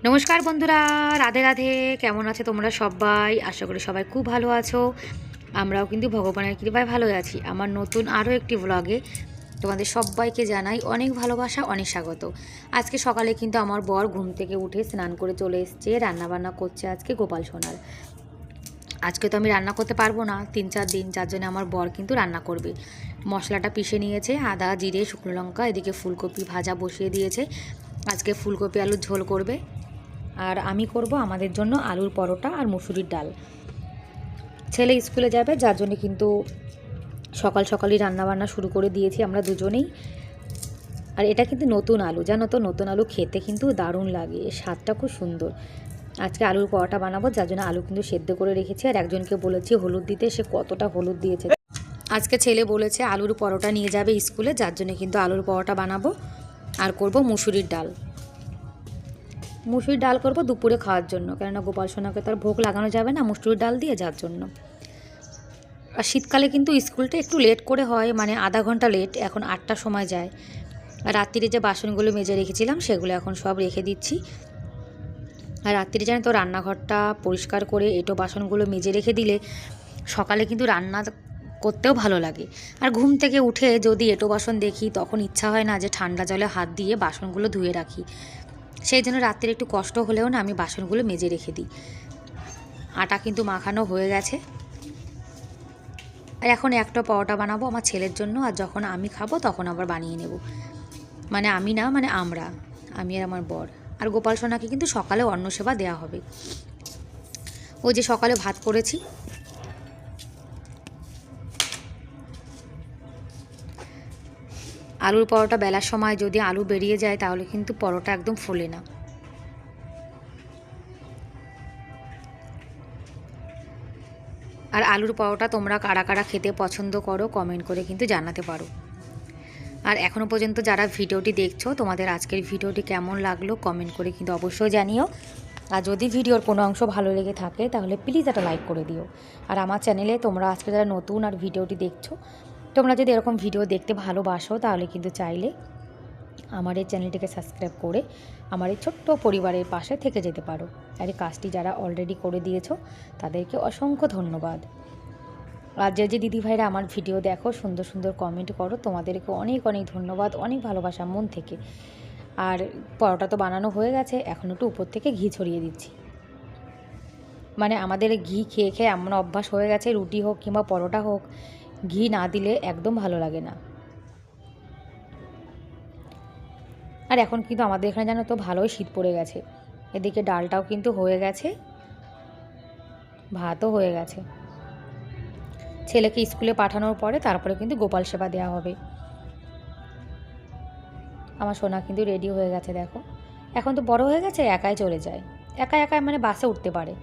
নমস্কার বন্ধুরা, রাধে রাধে। কেমন আছে তোমরা সবাই? আশা করি সবাই খুব ভালো আছো। আমরাও কিন্তু ভগবানের কৃপায় ভালো আছি। আমার নতুন আরও একটি ব্লগে তোমাদের সবাইকে জানাই অনেক ভালোবাসা, অনেক স্বাগত। আজকে সকালে কিন্তু আমার বর ঘুম থেকে উঠে স্নান করে চলে এসছে, রান্নাবান্না করছে আজকে গোপাল সোনার। আজকে তো আমি রান্না করতে পারবো না 3-4 দিন, যার জন্য আমার বর কিন্তু রান্না করবে। মশলাটা পিষে নিয়েছে, আদা জিরে শুকনো লঙ্কা, এদিকে ফুলকপি ভাজা বসিয়ে দিয়েছে। আজকে ফুলকপি আলুর ঝোল করবে, আর আমি করব আমাদের জন্য আলুর পরোটা আর মুসুরির ডাল। ছেলে স্কুলে যাবে, যার জন্য কিন্তু সকাল সকালই রান্নাবান্না শুরু করে দিয়েছি আমরা দুজনেই। আর এটা কিন্তু নতুন আলু, জানো তো, নতুন আলু খেতে কিন্তু দারুণ লাগে, স্বাদটা খুব সুন্দর। আজকে আলুর পরোটা বানাবো, যার জন্য আলু কিন্তু সেদ্ধ করে রেখেছি। আর একজনকে বলেছি হলুদ দিতে, সে কতটা হলুদ দিয়েছে। আজকে ছেলে বলেছে আলুর পরোটা নিয়ে যাবে স্কুলে, যার জন্য কিন্তু আলুর পরোটা বানাবো। আর করব মুসুরির ডাল। মুসুরির ডাল করব দুপুরে খাওয়ার জন্য, কেননা গোপাল সোনাকে তার ভোগ লাগানো যাবে না মুসুরির ডাল দিয়ে, যার জন্য। আর শীতকালে কিন্তু স্কুলটা একটু লেট করে হয়, মানে আধা ঘন্টা লেট। এখন 8টার সময় যায়। আর রাত্রিরে যে বাসনগুলো মেজে রেখেছিলাম সেগুলো এখন সব রেখে দিচ্ছি। আর রাত্রিরে জানি তো রান্নাঘরটা পরিষ্কার করে এঁটো বাসনগুলো মেজে রেখে দিলে সকালে কিন্তু রান্না করতেও ভালো লাগে। আর ঘুম থেকে উঠে যদি এঁটো বাসন দেখি, তখন ইচ্ছা হয় না যে ঠান্ডা জলে হাত দিয়ে বাসনগুলো ধুয়ে রাখি। সেই জন্য রাত্রে একটু কষ্ট হলেও না আমি বাসনগুলো মেজে রেখে দিই। আটা কিন্তু মাখানো হয়ে গেছে। আর এখন একটা পরোটা বানাবো আমার ছেলের জন্য, আর যখন আমি খাবো তখন আবার বানিয়ে নেব। মানে আমি না, মানে আমরা, আমি আর আমার বর। আর গোপাল সোনাকে কিন্তু সকালে অন্নসেবা দেওয়া হবে। ওই যে সকালে ভাত করেছি। আলুর পরোটা বেলার সময় যদি আলু বেরিয়ে যায় তাহলে কিন্তু পরোটা একদম ফোলে না। আর আলুর পরোটা তোমরা কারা কারা খেতে পছন্দ করো কমেন্ট করে কিন্তু জানাতে পারো। আর এখনও পর্যন্ত যারা ভিডিওটি দেখছো, তোমাদের আজকের ভিডিওটি কেমন লাগলো কমেন্ট করে কিন্তু অবশ্যই জানিও। আর যদি ভিডিওর কোনো অংশ ভালো লেগে থাকে তাহলে প্লিজ একটা লাইক করে দিও। আর আমার চ্যানেলে তোমরা আজকে যারা নতুন আর ভিডিওটি দেখছো, তোমরা যদি এরকম ভিডিও দেখতে ভালোবাসো তাহলে কিন্তু চাইলে আমার এই চ্যানেলটিকে সাবস্ক্রাইব করে আমার এই ছোট্ট পরিবারের পাশে থেকে যেতে পারো। আর এই কাজটি যারা অলরেডি করে দিয়েছো তাদেরকে অসংখ্য ধন্যবাদ। আর যে যে দিদিভাইরা আমার ভিডিও দেখো, সুন্দর সুন্দর কমেন্ট করো, তোমাদেরকে অনেক অনেক ধন্যবাদ, অনেক ভালোবাসা মন থেকে। আর পরোটা তো বানানো হয়ে গেছে, এখন একটু উপর থেকে ঘি ছড়িয়ে দিচ্ছি। মানে আমাদের ঘি খেয়ে খেয়ে এমন অভ্যাস হয়ে গেছে, রুটি হোক কিংবা পরোটা হোক, ঘি না দিলে একদম ভালো লাগে না। আর এখন কিন্তু আমাদের এখানে জানো তো ভালোই শীত পড়ে গেছে। এদিকে ডালটাও কিন্তু হয়ে গেছে, ভাতও হয়ে গেছে। ছেলেকে স্কুলে পাঠানোর পরে তারপরে কিন্তু গোপাল সেবা দেওয়া হবে। আমার সোনা কিন্তু রেডি হয়ে গেছে, দেখো। এখন তো বড় হয়ে গেছে, একাই চলে যায়, একা একাই মানে বাসে উঠতে পারে।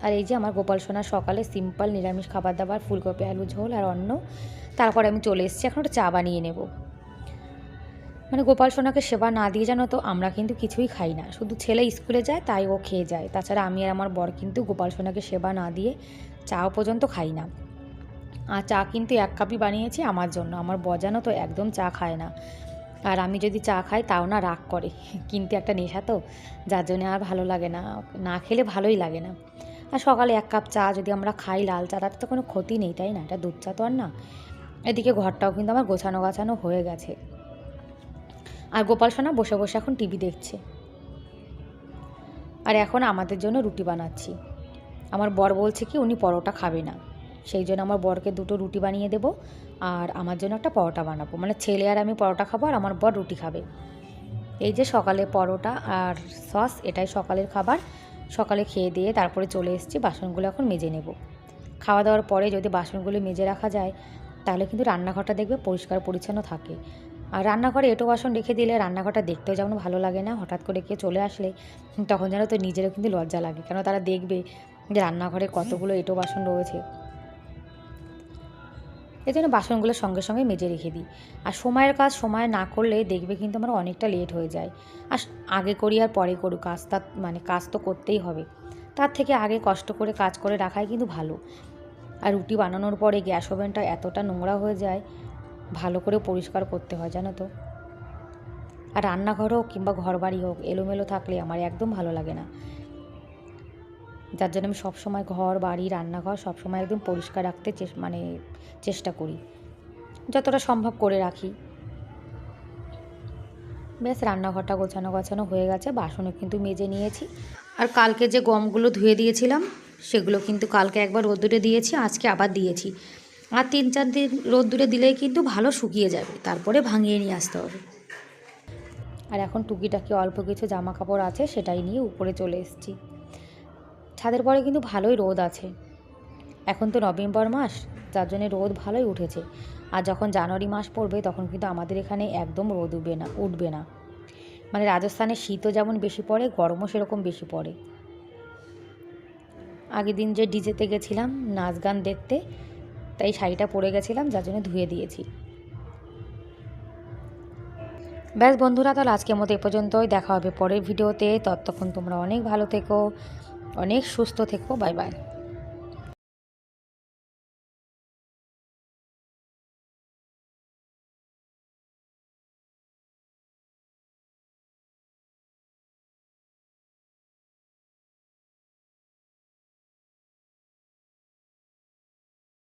আর এই যে আমার গোপাল সোনা সকালে সিম্পল নিরামিষ খাবার দাবার, ফুলকপি আলু ঝোল আর অন্ন। তারপরে আমি চলে এসেছি, এখন একটা চা বানিয়ে নেব। মানে গোপাল সোনাকে সেবা না দিয়ে জানো তো আমরা কিন্তু কিছুই খাই না। শুধু ছেলে স্কুলে যায় তাই ও খেয়ে যায়, তাছাড়া আমি আর আমার বর কিন্তু গোপাল সোনাকে সেবা না দিয়ে চাও পর্যন্ত খাই না। আর চা কিন্তু 1 কাপই বানিয়েছি আমার জন্য। আমার বর জানো তো একদম চা খায় না। আর আমি যদি চা খাই তাও না রাগ করে, কিন্তু একটা নেশা তো, যার জন্য আর ভালো লাগে না, না খেলে ভালোই লাগে না। আর সকালে 1 কাপ চা যদি আমরা খাই, লাল চা, তাতে তো কোনো ক্ষতি নেই, তাই না? এটা দুধ চা তো আর না। এদিকে ঘরটাও কিন্তু আমার গোছানো গাছানো হয়ে গেছে। আর গোপাল সোনা বসে বসে এখন টিভি দেখছে। আর এখন আমাদের জন্য রুটি বানাচ্ছি। আমার বর বলছে কি উনি পরোটা খাবে না, সেই জন্য আমার বরকে 2টো রুটি বানিয়ে দেবো, আর আমার জন্য একটা পরোটা বানাবো। মানে ছেলে আর আমি পরোটা খাবো, আর আমার বর রুটি খাবে। এই যে সকালে পরোটা আর সস, এটাই সকালের খাবার। সকালে খেয়ে দিয়ে তারপরে চলে এসেছি, বাসনগুলো এখন মেজে নেব। খাওয়া দাওয়ার পরে যদি বাসনগুলো মেজে রাখা যায় তাহলে কিন্তু রান্নাঘরটা দেখবে পরিষ্কার পরিচ্ছন্ন থাকে। আর রান্নাঘরে এঁটো বাসন রেখে দিলে রান্নাঘরটা দেখতেও যেমন ভালো লাগে না, হঠাৎ করে কেউ চলে আসলে তখন যেন তো নিজেরও কিন্তু লজ্জা লাগে, কেন তারা দেখবে যে রান্নাঘরে কতগুলো এঁটো বাসন রয়েছে। এই জন্য বাসনগুলো সঙ্গে সঙ্গে মেজে রেখে দিই। আর সময়ের কাজ সময় না করলে দেখবে কিন্তু আমার অনেকটা লেট হয়ে যায়। আর আগে করি আর পরে করি কাজ, তার মানে কাজ তো করতেই হবে, তার থেকে আগে কষ্ট করে কাজ করে রাখাই কিন্তু ভালো। আর রুটি বানানোর পরে গ্যাস ওভেনটা এতটা নোংরা হয়ে যায়, ভালো করে পরিষ্কার করতে হয় জানো তো। আর রান্নাঘর হোক কিংবা ঘর বাড়ি হোক এলোমেলো থাকলে আমার একদম ভালো লাগে না, যার জন্য আমি সবসময় ঘর বাড়ি রান্নাঘর সবসময় একদম পরিষ্কার রাখতে চেষ্টা করি, যতটা সম্ভব করে রাখি। ব্যাস রান্নাঘরটা গোছানো হয়ে গেছে, বাসনও কিন্তু মেজে নিয়েছি। আর কালকে যে গমগুলো ধুয়ে দিয়েছিলাম সেগুলো কিন্তু কালকে একবার রোদ্দুরে দিয়েছি, আজকে আবার দিয়েছি। আর 3-4 দিন রোদ্দুরে দিলেই কিন্তু ভালো শুকিয়ে যাবে, তারপরে ভাঙিয়ে নিয়ে আসতে হবে। আর এখন টুকিটাকি অল্প কিছু জামা কাপড় আছে সেটাই নিয়ে উপরে চলে এসেছি। ছাদের পরে কিন্তু ভালোই রোদ আছে, এখন তো নভেম্বর মাস, যার জন্য রোদ ভালোই উঠেছে। আর যখন জানুয়ারি মাস পড়বে তখন কিন্তু আমাদের এখানে একদম রোদ উঠবে না। মানে রাজস্থানে শীতও যেমন বেশি পড়ে, গরমও সেরকম বেশি পড়ে। আগের দিন যে ডিজেতে গেছিলাম নাচ গান দেখতে, তাই শাড়িটা পরে গেছিলাম, যার জন্য ধুয়ে দিয়েছি। ব্যাস বন্ধুরা, তাহলে আজকের মতো এ পর্যন্তই, দেখা হবে পরের ভিডিওতে। ততক্ষণ তোমরা অনেক ভালো থেকো, অনেক সুস্থ থেকো। Bye bye.